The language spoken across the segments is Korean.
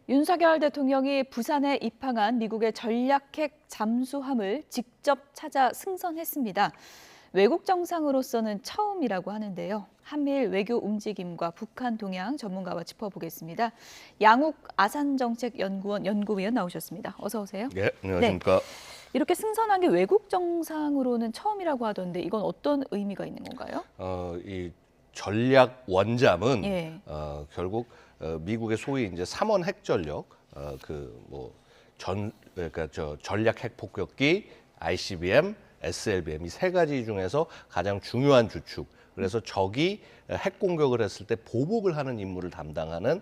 윤석열 대통령이 부산에 입항한 미국의 전략핵 잠수함을 직접 찾아 승선했습니다. 외국 정상으로서는 처음이라고 하는데요. 한미일 외교 움직임과 북한 동향 전문가와 짚어보겠습니다. 양욱 아산정책연구원 연구위원 나오셨습니다. 어서 오세요. 네, 안녕하십니까. 이렇게 승선한 게 외국 정상으로는 처음이라고 하던데 이건 어떤 의미가 있는 건가요? 이 전략 원잠은 예. 결국 미국의 소위 이제 3원 핵전력 그러니까 전략 핵 폭격기, ICBM, SLBM 이 세 가지 중에서 가장 중요한 주축. 그래서 적이 핵 공격을 했을 때 보복을 하는 임무를 담당하는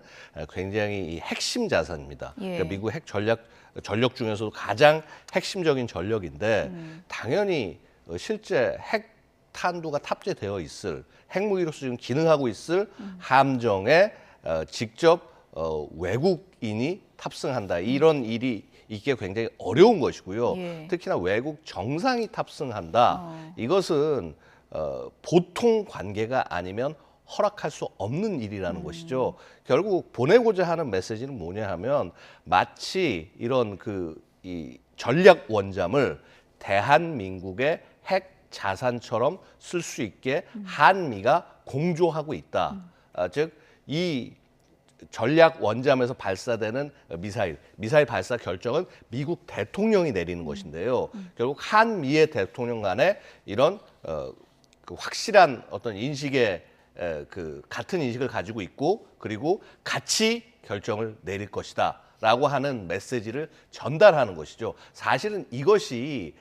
굉장히 핵심 자산입니다. 예. 그러니까 미국 핵 전력 중에서도 가장 핵심적인 전력인데 당연히 실제 핵 탄두가 탑재되어 있을 핵무기로서 지금 기능하고 있을 함정에 직접 외국인이 탑승한다. 이런 일이 이게 굉장히 어려운 것이고요. 예. 특히나 외국 정상이 탑승한다. 이것은 보통 관계가 아니면 허락할 수 없는 일이라는 것이죠. 결국 보내고자 하는 메시지는 뭐냐 하면 마치 이런 이 전략 원잠을 대한민국의 핵 자산처럼 쓸 수 있게 한미가 공조하고 있다. 즉 이 전략 원잠에서 발사되는 미사일 발사 결정은 미국 대통령이 내리는 것인데요. 결국 한미의 대통령 간에 이런 그 확실한 어떤 인식의 같은 인식을 가지고 있고 그리고 같이 결정을 내릴 것이다라고 하는 메시지를 전달하는 것이죠. 사실은 이것이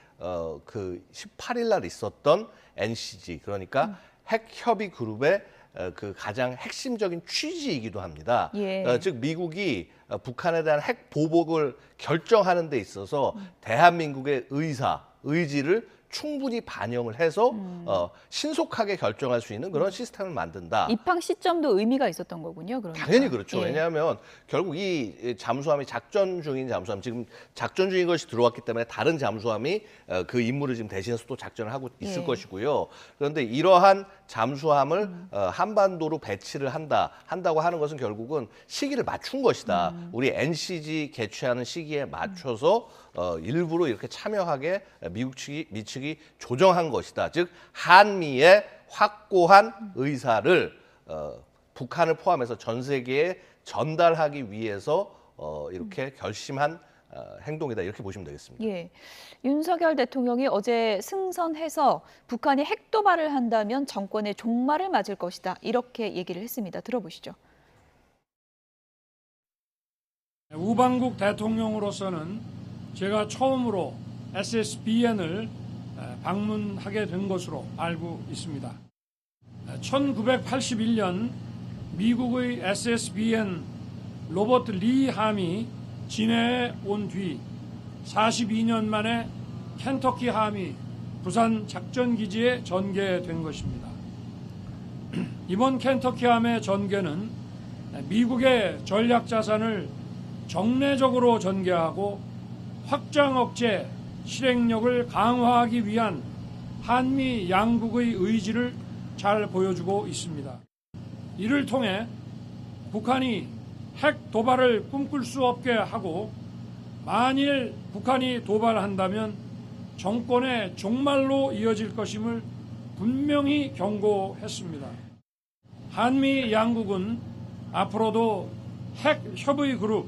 그 18일 날 있었던 NCG 그러니까 핵 협의 그룹의 그 가장 핵심적인 취지이기도 합니다. 예. 즉 미국이 북한에 대한 핵 보복을 결정하는 데 있어서 대한민국의 의지를 충분히 반영을 해서 신속하게 결정할 수 있는 그런 시스템을 만든다. 입항 시점도 의미가 있었던 거군요. 그러니까. 당연히 그렇죠. 예. 왜냐하면 결국 이 잠수함이 작전 중인 잠수함, 지금 작전 중인 것이 들어왔기 때문에 다른 잠수함이 그 임무를 지금 대신해서 또 작전을 하고 있을 예. 것이고요. 그런데 이러한 잠수함을 한반도로 배치를 한다고 하는 것은 결국은 시기를 맞춘 것이다. 우리 NCG 개최하는 시기에 맞춰서 일부러 이렇게 참여하게 미 측이 조정한 것이다. 즉 한미의 확고한 의사를 북한을 포함해서 전 세계에 전달하기 위해서 이렇게 결심한 행동이다. 이렇게 보시면 되겠습니다. 예. 윤석열 대통령이 어제 승선해서 북한이 핵 도발을 한다면 정권의 종말을 맞을 것이다. 이렇게 얘기를 했습니다. 들어보시죠. 우방국 대통령으로서는 제가 처음으로 SSBN을 방문하게 된 것으로 알고 있습니다. 1981년 미국의 SSBN 로버트 리 함이 진해에 온 뒤 42년 만에 켄터키 함이 부산 작전기지에 전개된 것입니다. 이번 켄터키 함의 전개는 미국의 전략자산을 정례적으로 전개하고 확장 억제 실행력을 강화하기 위한 한미 양국의 의지를 잘 보여주고 있습니다. 이를 통해 북한이 핵 도발을 꿈꿀 수 없게 하고 만일 북한이 도발한다면 정권의 종말로 이어질 것임을 분명히 경고했습니다. 한미 양국은 앞으로도 핵 협의 그룹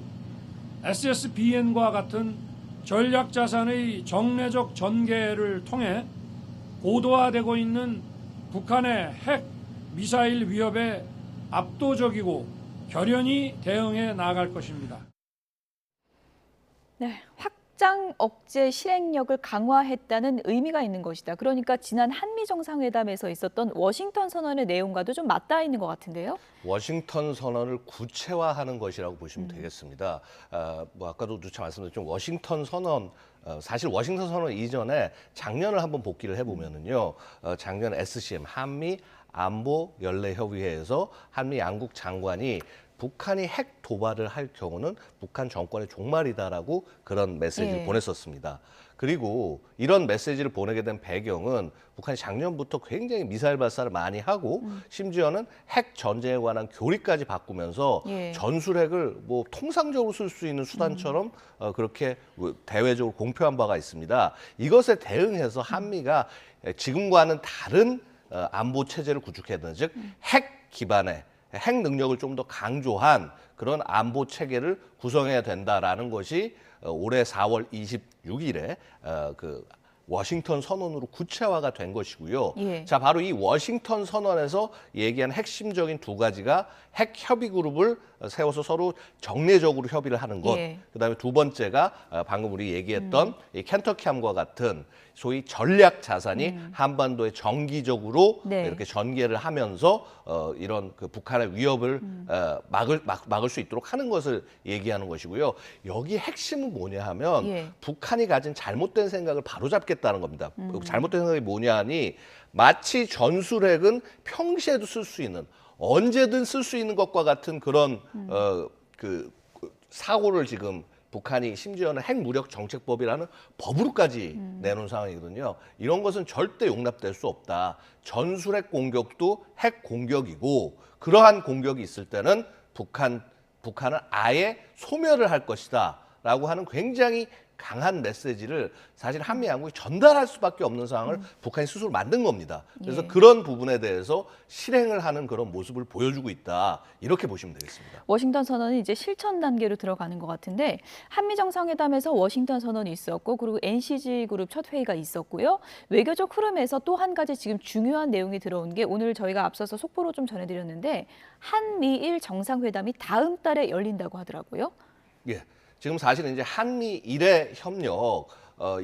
SSBN과 같은 전략자산의 정례적 전개를 통해 고도화되고 있는 북한의 핵 미사일 위협에 압도적이고 결연히 대응해 나갈 것입니다. 네, 확장 억제 실행력을 강화했다는 의미가 있는 것이다. 그러니까 지난 한미 정상회담에서 있었던 워싱턴 선언의 내용과도 좀 맞닿아 있는 것 같은데요. 워싱턴 선언을 구체화하는 것이라고 보시면 되겠습니다. 아까도 누차 말씀드렸지만 워싱턴 선언, 사실 워싱턴 선언 이전에 작년을 한번 복기를 해보면은요, 작년 SCM 한미 안보 연례 협의회에서 한미 양국 장관이 북한이 핵 도발을 할 경우는 북한 정권의 종말이다라고 그런 메시지를 예. 보냈었습니다. 그리고 이런 메시지를 보내게 된 배경은 북한이 작년부터 굉장히 미사일 발사를 많이 하고 심지어는 핵 전쟁에 관한 교리까지 바꾸면서 예. 전술핵을 뭐 통상적으로 쓸 수 있는 수단처럼 그렇게 대외적으로 공표한 바가 있습니다. 이것에 대응해서 한미가 지금과는 다른 안보 체제를 구축해야 되는, 즉 핵 기반의 핵 능력을 좀 더 강조한 그런 안보 체계를 구성해야 된다라는 것이 올해 4월 26일에 그 워싱턴 선언으로 구체화가 된 것이고요. 예. 자, 바로 이 워싱턴 선언에서 얘기한 핵심적인 두 가지가 핵 협의 그룹을 세워서 서로 정례적으로 협의를 하는 것. 예. 그다음에 두 번째가 방금 우리 얘기했던 이 켄터키함과 같은 소위 전략 자산이 한반도에 정기적으로 네. 이렇게 전개를 하면서 이런 그 북한의 위협을 막을 수 있도록 하는 것을 얘기하는 것이고요. 여기 핵심은 뭐냐 하면 예. 북한이 가진 잘못된 생각을 바로잡겠다는 겁니다. 잘못된 생각이 뭐냐 하니 마치 전술핵은 평시에도 쓸 수 있는, 언제든 쓸 수 있는 것과 같은 그런 그 사고를 지금 북한이 심지어는 핵무력 정책법이라는 법으로까지 내놓은 상황이거든요. 이런 것은 절대 용납될 수 없다. 전술핵 공격도 핵 공격이고 그러한 공격이 있을 때는 북한은 아예 소멸을 할 것이다라고 하는 굉장히 강한 메시지를 사실 한미 양국이 전달할 수밖에 없는 상황을 북한이 스스로 만든 겁니다. 그래서 예. 그런 부분에 대해서 실행을 하는 그런 모습을 보여주고 있다. 이렇게 보시면 되겠습니다. 워싱턴 선언은 이제 실천 단계로 들어가는 것 같은데 한미 정상회담에서 워싱턴 선언이 있었고 그리고 NCG 그룹 첫 회의가 있었고요. 외교적 흐름에서 또 한 가지 지금 중요한 내용이 들어온 게 오늘 저희가 앞서서 속보로 좀 전해드렸는데 한미일 정상회담이 다음 달에 열린다고 하더라고요. 예. 지금 사실은 이제 한미일의 협력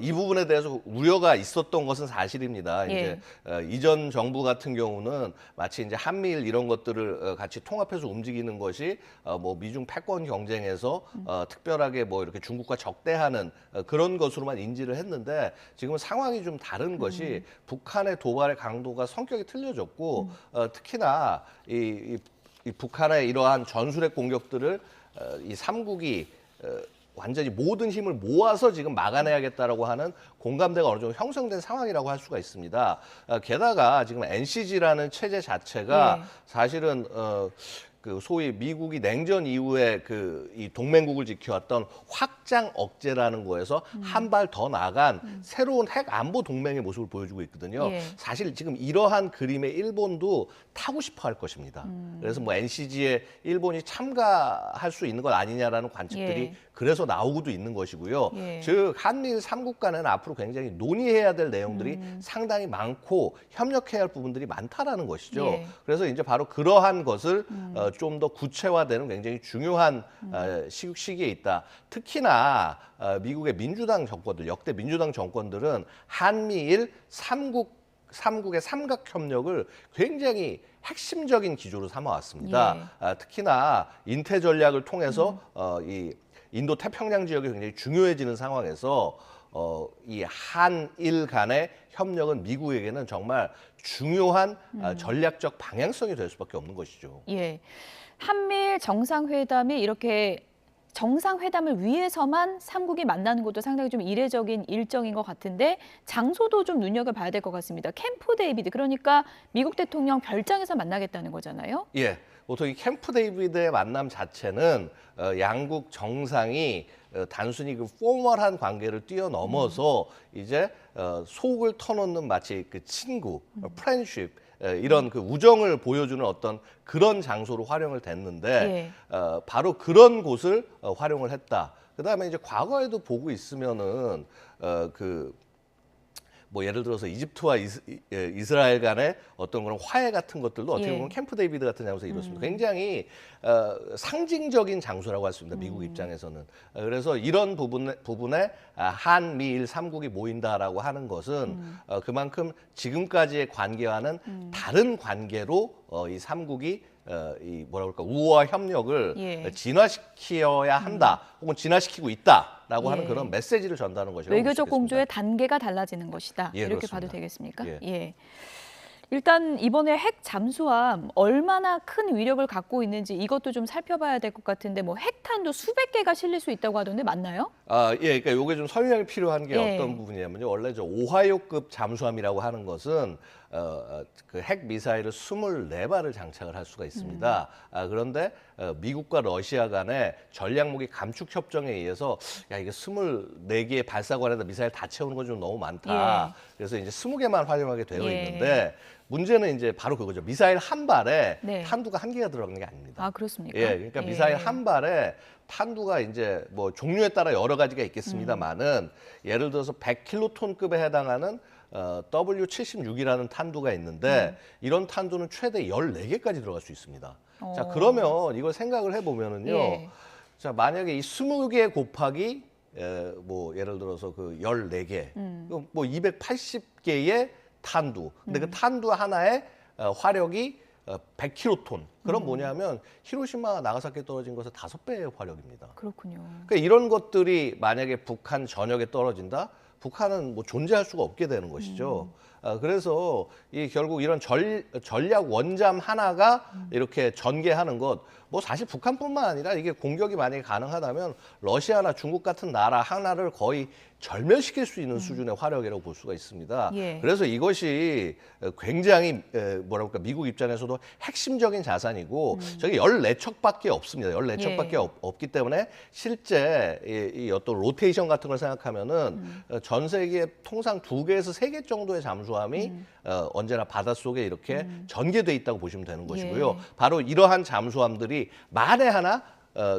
이 부분에 대해서 우려가 있었던 것은 사실입니다. 예. 이제 이전 정부 같은 경우는 마치 이제 한미일 이런 것들을 같이 통합해서 움직이는 것이 뭐 미중 패권 경쟁에서 특별하게 뭐 이렇게 중국과 적대하는 그런 것으로만 인지를 했는데 지금은 상황이 좀 다른 것이 북한의 도발의 강도가 성격이 틀려졌고 특히나 이 북한의 이러한 전술핵 공격들을 이 삼국이 완전히 모든 힘을 모아서 지금 막아내야겠다라고 하는 공감대가 어느 정도 형성된 상황이라고 할 수가 있습니다. 게다가 지금 NCG라는 체제 자체가 예. 사실은 그 소위 미국이 냉전 이후에 이 동맹국을 지켜왔던 확장 억제라는 거에서 한 발 더 나간 새로운 핵 안보 동맹의 모습을 보여주고 있거든요. 예. 사실 지금 이러한 그림의 일본도 타고 싶어 할 것입니다. 그래서 뭐 NCG에 일본이 참가할 수 있는 것 아니냐라는 관측들이 예. 그래서 나오고도 있는 것이고요. 예. 즉 한미일 3국 간에는 앞으로 굉장히 논의해야 될 내용들이 상당히 많고 협력해야 할 부분들이 많다라는 것이죠. 예. 그래서 이제 바로 그러한 것을 좀 더 구체화되는 굉장히 중요한 시기에 있다. 특히나 미국의 민주당 정권들, 역대 민주당 정권들은 한미일 3국의 삼각협력을 굉장히 핵심적인 기조로 삼아왔습니다. 예. 특히나 인태 전략을 통해서 이 인도 태평양 지역이 굉장히 중요해지는 상황에서 이 한일 간의 협력은 미국에게는 정말 중요한 전략적 방향성이 될 수밖에 없는 것이죠. 예. 한미일 정상회담이 이렇게 정상회담을 위해서만 삼국이 만나는 것도 상당히 좀 이례적인 일정인 것 같은데 장소도 좀 눈여겨봐야 될 것 같습니다. 캠프 데이비드, 그러니까 미국 대통령 별장에서 만나겠다는 거잖아요. 예, 보통 이 캠프 데이비드의 만남 자체는 양국 정상이 단순히 그 포멀한 관계를 뛰어넘어서 이제 속을 터놓는 마치 그 친구, 프렌십 이런 그 우정을 보여주는 어떤 그런 장소로 활용을 됐는데 바로 그런 곳을 활용을 했다. 그다음에 이제 과거에도 보고 있으면은 뭐 예를 들어서 이집트와 이스라엘 간의 어떤 그런 화해 같은 것들도 어떻게 보면 캠프 데이비드 같은 장소에서 이뤘습니다. 굉장히 상징적인 장소라고 할 수 있습니다. 미국 입장에서는. 그래서 이런 부분에 한미일 3국이 모인다라고 하는 것은 그만큼 지금까지의 관계와는 다른 관계로 이 3국이 이 뭐라 그럴까 우호와 협력을 진화시켜야 한다, 혹은 진화시키고 있다라고 하는 그런 메시지를 전달하는 것이라고 외교적 볼 수 있겠습니다. 공조의 단계가 달라지는 것이다. 예, 이렇게 그렇습니다. 봐도 되겠습니까? 예. 예. 일단 이번에 핵 잠수함 얼마나 큰 위력을 갖고 있는지 이것도 좀 살펴봐야 될 것 같은데 뭐 핵탄두 수백 개가 실릴 수 있다고 하던데 맞나요? 예, 그러니까 요게 좀 설명이 필요한 게 예. 어떤 부분이냐면요. 원래 저 오하이오급 잠수함이라고 하는 것은 그 핵 미사일을 24발을 장착을 할 수가 있습니다. 그런데 미국과 러시아 간의 전략무기 감축 협정에 의해서 야 이게 24개의 발사관에다 미사일 다 채우는 건 좀 너무 많다. 예. 그래서 이제 20개만 활용하게 되어 예. 있는데 문제는 이제 바로 그거죠. 미사일 한 발에 네. 탄두가 한 개가 들어가는 게 아닙니다. 아 그렇습니까? 예, 그러니까 미사일 한 발에 탄두가 이제 뭐 종류에 따라 여러 가지가 있겠습니다만은 예를 들어서 100킬로톤급에 해당하는 W76이라는 탄두가 있는데 이런 탄두는 최대 14개까지 들어갈 수 있습니다. 자, 그러면 이걸 생각을 해보면은요. 예. 자, 만약에 이 20개 곱하기 뭐 예를 들어서 그 14개, 뭐 280개의 탄두. 근데 그 탄두 하나에 화력이 100킬로톤. 그럼 뭐냐면 히로시마, 나가사키에 떨어진 것의 5배의 화력입니다. 그렇군요. 그러니까 이런 것들이 만약에 북한 전역에 떨어진다? 북한은 뭐 존재할 수가 없게 되는 것이죠. 그래서 이 결국 이런 전략 원잠 하나가 이렇게 전개하는 것, 뭐 사실 북한뿐만 아니라 이게 공격이 만약에 가능하다면 러시아나 중국 같은 나라 하나를 거의 절멸시킬 수 있는 수준의 화력이라고 볼 수가 있습니다. 예. 그래서 이것이 굉장히 뭐랄까 미국 입장에서도 핵심적인 자산이고 저게 14척밖에 없습니다. 14척밖에 예. 없기 때문에 실제 이 어떤 로테이션 같은 걸 생각하면은 전 세계에 통상 2개에서 3개 정도의 잠수함이 언제나 바닷속에 이렇게 전개돼 있다고 보시면 되는 것이고요. 예. 바로 이러한 잠수함들이 만에 하나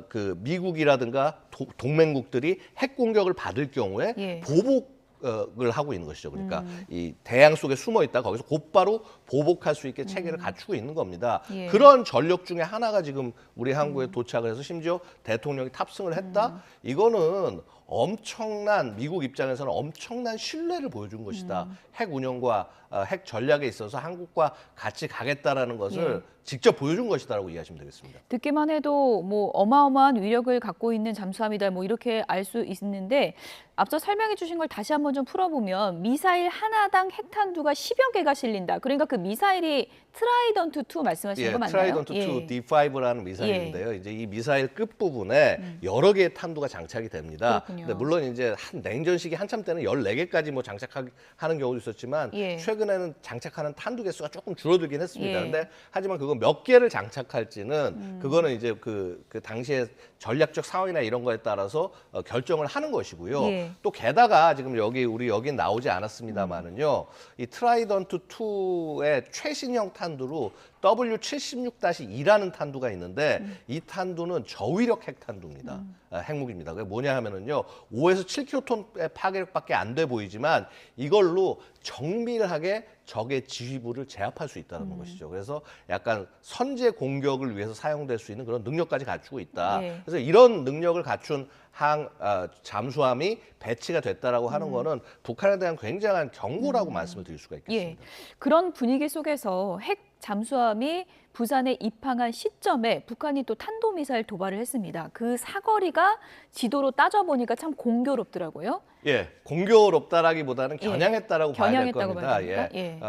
그 미국이라든가 동맹국들이 핵 공격을 받을 경우에 예. 보복을 하고 있는 것이죠. 그러니까 이 대양 속에 숨어 있다 거기서 곧바로 보복할 수 있게 체계를 갖추고 있는 겁니다. 예. 그런 전력 중에 하나가 지금 우리 한국에 도착을 해서 심지어 대통령이 탑승을 했다. 이거는 엄청난 미국 입장에서는 엄청난 신뢰를 보여준 것이다. 핵 운영과 핵 전략에 있어서 한국과 같이 가겠다라는 것을 직접 보여준 것이다라고 이해하시면 되겠습니다. 듣기만 해도 뭐 어마어마한 위력을 갖고 있는 잠수함이다 뭐 이렇게 알 수 있는데 앞서 설명해 주신 걸 다시 한번 좀 풀어보면 미사일 하나당 핵탄두가 10여 개가 실린다. 그러니까 그 미사일이 트라이던트 2 말씀하시는 거 맞나요? 트라이던트 2 D5라는 미사일인데요. 이제 이 미사일 끝 부분에 여러 개의 탄두가 장착이 됩니다. 그렇군요. 근데 물론 이제 한 냉전 시기 한참 때는 14개까지 뭐 장착하는 경우도 있었지만 예. 최근에는 장착하는 탄두 개수가 조금 줄어들긴 했습니다. 예. 근데 하지만 그거 몇 개를 장착할지는 그거는 이제 그 당시에 전략적 상황이나 이런 거에 따라서 결정을 하는 것이고요. 예. 또 게다가 지금 우리 여기 나오지 않았습니다만은요. 이 트라이던트 2의 최신형 탄두로 W76-2라는 탄두가 있는데 이 탄두는 저위력 핵탄두입니다. 핵무기입니다. 그게 뭐냐 하면은요. 5에서 7킬로톤의 파괴력밖에 안 돼 보이지만 이걸로 정밀하게 적의 지휘부를 제압할 수 있다는 것이죠. 그래서 약간 선제 공격을 위해서 사용될 수 있는 그런 능력까지 갖추고 있다. 예. 그래서 이런 능력을 갖춘 잠수함이 배치가 됐다라고 하는 거는 북한에 대한 굉장한 경고라고 말씀을 드릴 수가 있겠습니다. 예. 그런 분위기 속에서 핵 잠수함이 부산에 입항한 시점에 북한이 또 탄도미사일 도발을 했습니다. 그 사거리가 지도로 따져보니까 참 공교롭더라고요. 예, 공교롭다라기보다는 겨냥했다라고 봐야 될 겨냥했다고 겁니다. 봐야 됩니까? 예.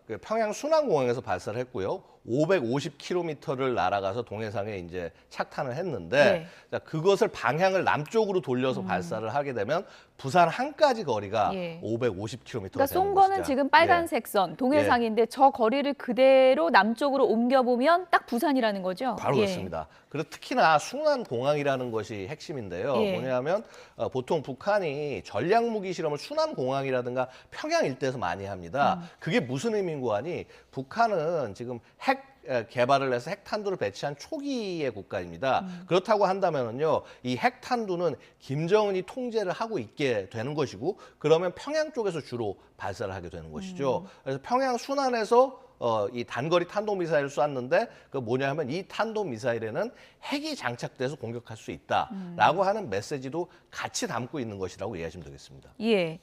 그 평양 순환공항에서 발사를 했고요. 550km를 날아가서 동해상에 이제 착탄을 했는데 네. 자, 그것을 방향을 남쪽으로 돌려서 발사를 하게 되면 부산 한까지 거리가 예. 550km가 그러니까 되는 쏜 거는 것이죠. 지금 빨간색 선 동해상인데 저 거리를 그대로 남쪽으로 옮겨보면 딱 부산이라는 거죠? 바로 예. 그렇습니다. 그리고 특히나 순환공항이라는 것이 핵심인데요. 예. 뭐냐면 보통 북한이 전략무기 실험을 순환공항이라든가 평양 일대에서 많이 합니다. 그게 무슨 의미인고 하니 북한은 지금 핵 개발을 해서 핵탄두를 배치한 초기의 국가입니다. 그렇다고 한다면은요, 이 핵탄두는 김정은이 통제를 하고 있게 되는 것이고, 그러면 평양 쪽에서 주로 발사를 하게 되는 것이죠. 그래서 평양 순안에서 이 단거리 탄도미사일을 쐈는데 그 뭐냐 하면 이 탄도미사일에는 핵이 장착돼서 공격할 수 있다라고 하는 메시지도 같이 담고 있는 것이라고 이해하시면 되겠습니다. 예.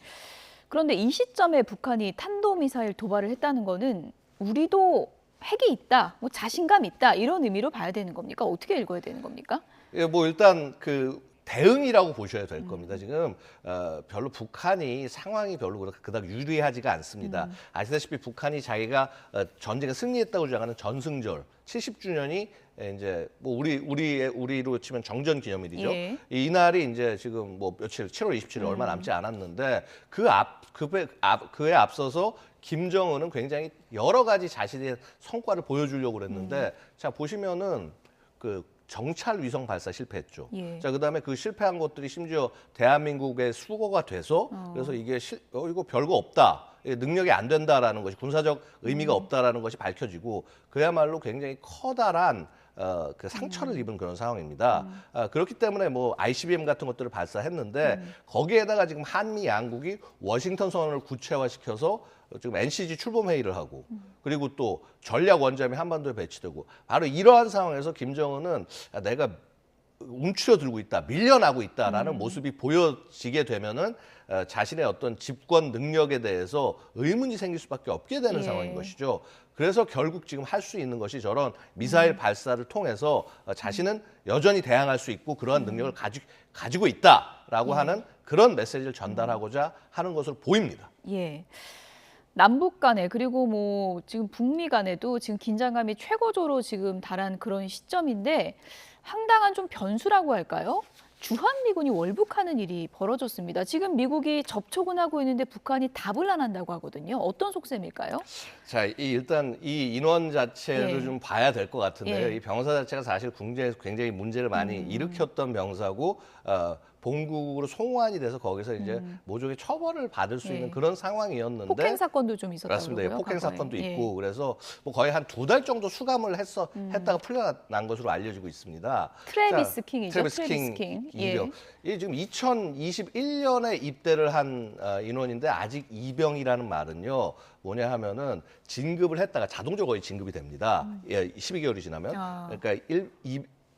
그런데 이 시점에 북한이 탄도미사일 도발을 했다는 거는 우리도 핵이 있다, 뭐 자신감 있다 이런 의미로 봐야 되는 겁니까? 어떻게 읽어야 되는 겁니까? 예, 뭐 일단 그 대응이라고 보셔야 될 겁니다. 지금 별로 북한이 상황이 별로 그닥 유리하지가 않습니다. 아시다시피 북한이 자기가 전쟁에 승리했다고 주장하는 전승절 70주년이 이제 뭐 우리로 치면 정전 기념일이죠. 예. 이날이 이제 지금 뭐 며칠 7월 27일 얼마 남지 않았는데 그에 앞서서 김정은은 굉장히 여러 가지 자신의 성과를 보여주려고 그랬는데 자 보시면은 그 정찰 위성 발사 실패했죠. 예. 자 그다음에 그 실패한 것들이 심지어 대한민국의 수거가 돼서 그래서 이게 이거 별거 없다. 이게 능력이 안 된다라는 것이 군사적 의미가 없다라는 것이 밝혀지고 그야말로 굉장히 커다란 그 상처를 입은 그런 상황입니다. 그렇기 때문에 뭐 ICBM 같은 것들을 발사했는데 거기에다가 지금 한미 양국이 워싱턴 선언을 구체화시켜서 지금 NCG 출범 회의를 하고 그리고 또 전략 원잠이 한반도에 배치되고 바로 이러한 상황에서 김정은은 내가 움츠러들고 있다, 밀려나고 있다라는 모습이 보여지게 되면은 자신의 어떤 집권 능력에 대해서 의문이 생길 수밖에 없게 되는 예. 상황인 것이죠. 그래서 결국 지금 할 수 있는 것이 저런 미사일 발사를 통해서 자신은 여전히 대항할 수 있고 그러한 능력을 가지고 있다라고 하는 그런 메시지를 전달하고자 하는 것으로 보입니다. 예. 남북 간에 그리고 뭐 지금 북미 간에도 지금 긴장감이 최고조로 지금 달한 그런 시점인데 황당한 좀 변수라고 할까요? 주한미군이 월북하는 일이 벌어졌습니다. 지금 미국이 접촉은 하고 있는데 북한이 답을 안 한다고 하거든요. 어떤 속셈일까요? 자, 일단 이 인원 자체를 예. 좀 봐야 될 것 같은데요. 예. 이 병사 자체가 사실 국내에서 굉장히 문제를 많이 일으켰던 병사고 본국으로 송환이 돼서 거기서 이제 모종의 처벌을 받을 수 예. 있는 그런 상황이었는데 폭행 사건도 좀 있었다고요. 그렇습니다. 예, 폭행 사건도 과거에. 있고 그래서 뭐 거의 한 2달 정도 수감을 했다가 풀려난 것으로 알려지고 있습니다. 트래비스 자, 킹이죠. 트래비스 트래비스 킹 킹. 예. 이병. 이 지금 2021년에 입대를 한 인원인데 아직 이병이라는 말은요. 뭐냐 하면은 진급을 했다가 자동적으로 거의 진급이 됩니다. 예, 12개월이 지나면. 아. 그러니까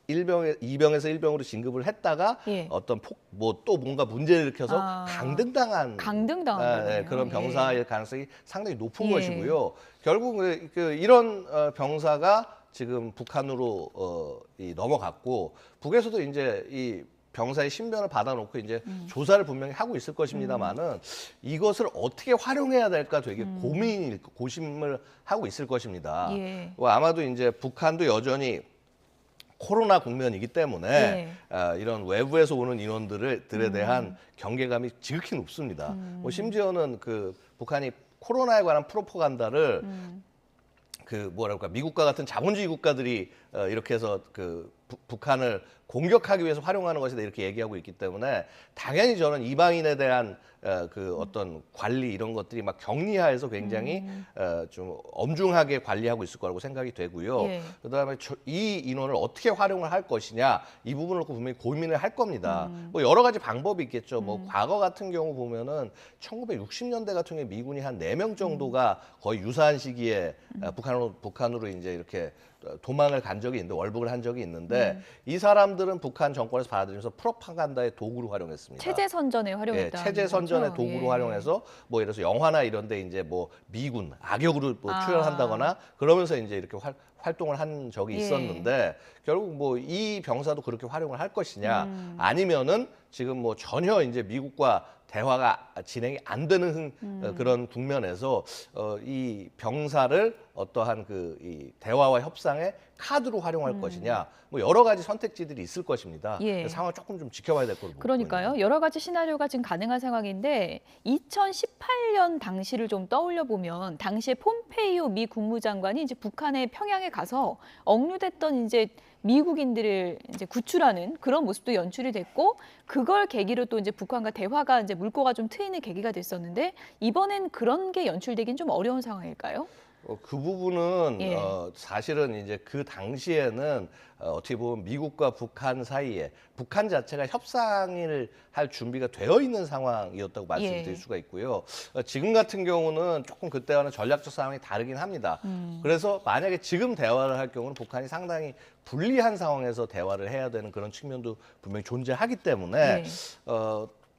2병에서 1병으로 진급을 했다가 예. 어떤 뭐 또 뭔가 문제를 일으켜서 아. 강등당한 강등당한 거군요. 그런 병사일 가능성이 상당히 높은 예. 것이고요. 결국 이런 병사가 지금 북한으로 넘어갔고 북에서도 이제 이 병사의 신변을 받아놓고 이제 조사를 분명히 하고 있을 것입니다만은 이것을 어떻게 활용해야 될까 되게 고심을 하고 있을 것입니다. 예. 아마도 이제 북한도 여전히 코로나 국면이기 때문에 네. 이런 외부에서 오는 인원들에 대한 경계감이 지극히 높습니다. 뭐 심지어는 그 북한이 코로나에 관한 프로파간다를 그 뭐랄까 미국과 같은 자본주의 국가들이 이렇게 해서 그 북한을 공격하기 위해서 활용하는 것이다 이렇게 얘기하고 있기 때문에 당연히 저는 이방인에 대한 그 어떤 관리 이런 것들이 막 격리하에서 굉장히 좀 엄중하게 관리하고 있을 거라고 생각이 되고요. 예. 그다음에 이 인원을 어떻게 활용을 할 것이냐 이 부분을 놓고 분명히 고민을 할 겁니다. 뭐 여러 가지 방법이 있겠죠. 뭐 과거 같은 경우 보면은 1960년대 같은 경우에 미군이 한 4명 정도가 거의 유사한 시기에 북한으로 이제 이렇게 도망을 간 적이 있는데 월북을 한 적이 있는데 이 사람들은 북한 정권에서 받아들이면서 프로파간다의 도구로 활용했습니다. 체제 선전에 예, 활용했다. 체제 선전의 도구로 예. 활용해서 뭐 예를 들어서 영화나 이런데 이제 뭐 미군 악역으로 뭐 아. 출연한다거나 그러면서 이제 이렇게 활동을 한 적이 예. 있었는데 결국 뭐 이 병사도 그렇게 활용을 할 것이냐 아니면은 지금 뭐 전혀 이제 미국과 대화가 진행이 안 되는 그런 국면에서 이 병사를 어떠한 이 대화와 협상의 카드로 활용할 것이냐 뭐 여러 가지 선택지들이 있을 것입니다. 예. 상황 조금 좀 지켜봐야 될 거로 그러니까요. 여러 가지 시나리오가 지금 가능한 상황인데 2018년 당시를 좀 떠올려 보면 당시에 폼페이오 미 국무장관이 이제 북한의 평양에 가서 억류됐던 이제 미국인들을 이제 구출하는 그런 모습도 연출이 됐고 그걸 계기로 또 이제 북한과 대화가 이제 물꼬가 좀 트이는 계기가 됐었는데 이번엔 그런 게 연출되긴 좀 어려운 상황일까요? 그 부분은 예. 사실은 이제 그 당시에는 어떻게 보면 미국과 북한 사이에 북한 자체가 협상을 할 준비가 되어 있는 상황이었다고 말씀드릴 예. 수가 있고요. 지금 같은 경우는 조금 그때와는 전략적 상황이 다르긴 합니다. 그래서 만약에 지금 대화를 할 경우는 북한이 상당히 불리한 상황에서 대화를 해야 되는 그런 측면도 분명히 존재하기 때문에 예.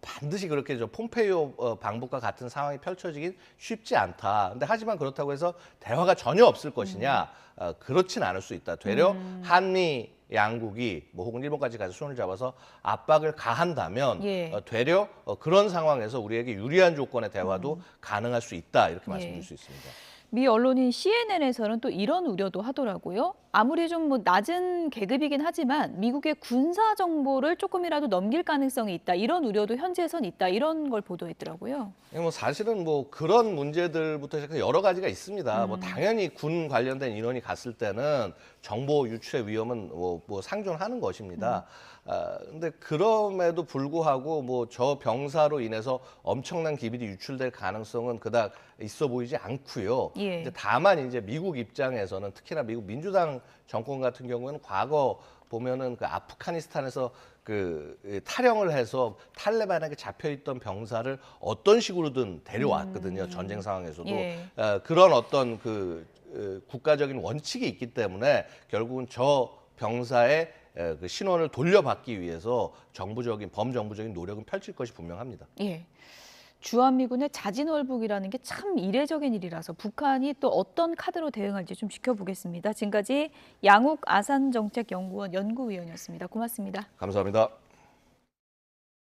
반드시 그렇게 폼페이오 방북과 같은 상황이 펼쳐지긴 쉽지 않다. 근데 하지만 그렇다고 해서 대화가 전혀 없을 것이냐? 그렇진 않을 수 있다. 되려 한미 양국이 뭐 혹은 일본까지 가서 손을 잡아서 압박을 가한다면 예. 되려 그런 상황에서 우리에게 유리한 조건의 대화도 가능할 수 있다 이렇게 말씀드릴 수 있습니다. 미 언론인 CNN에서는 또 이런 우려도 하더라고요. 아무리 좀 뭐 낮은 계급이긴 하지만 미국의 군사 정보를 조금이라도 넘길 가능성이 있다. 이런 우려도 현지에선 있다. 이런 걸 보도했더라고요. 뭐 사실은 뭐 그런 문제들부터 시작해서 여러 가지가 있습니다. 뭐 당연히 군 관련된 인원이 갔을 때는 정보 유출의 위험은 뭐 상존하는 것입니다. 근데 그럼에도 불구하고 뭐 저 병사로 인해서 엄청난 기밀이 유출될 가능성은 그닥 있어 보이지 않고요. 예. 이제 다만 이제 미국 입장에서는 특히나 미국 민주당 정권 같은 경우에는 과거 보면은 그 아프가니스탄에서 그 탈영을 해서 탈레반에게 잡혀있던 병사를 어떤 식으로든 데려왔거든요. 전쟁 상황에서도 예. 그런 어떤 그 국가적인 원칙이 있기 때문에 결국은 저 병사의 그 신원을 돌려받기 위해서 범정부적인 노력은 펼칠 것이 분명합니다. 예. 주한미군의 자진월북이라는 게 참 이례적인 일이라서 북한이 또 어떤 카드로 대응할지 좀 지켜보겠습니다. 지금까지 양욱 아산정책연구원 연구위원이었습니다. 고맙습니다. 감사합니다.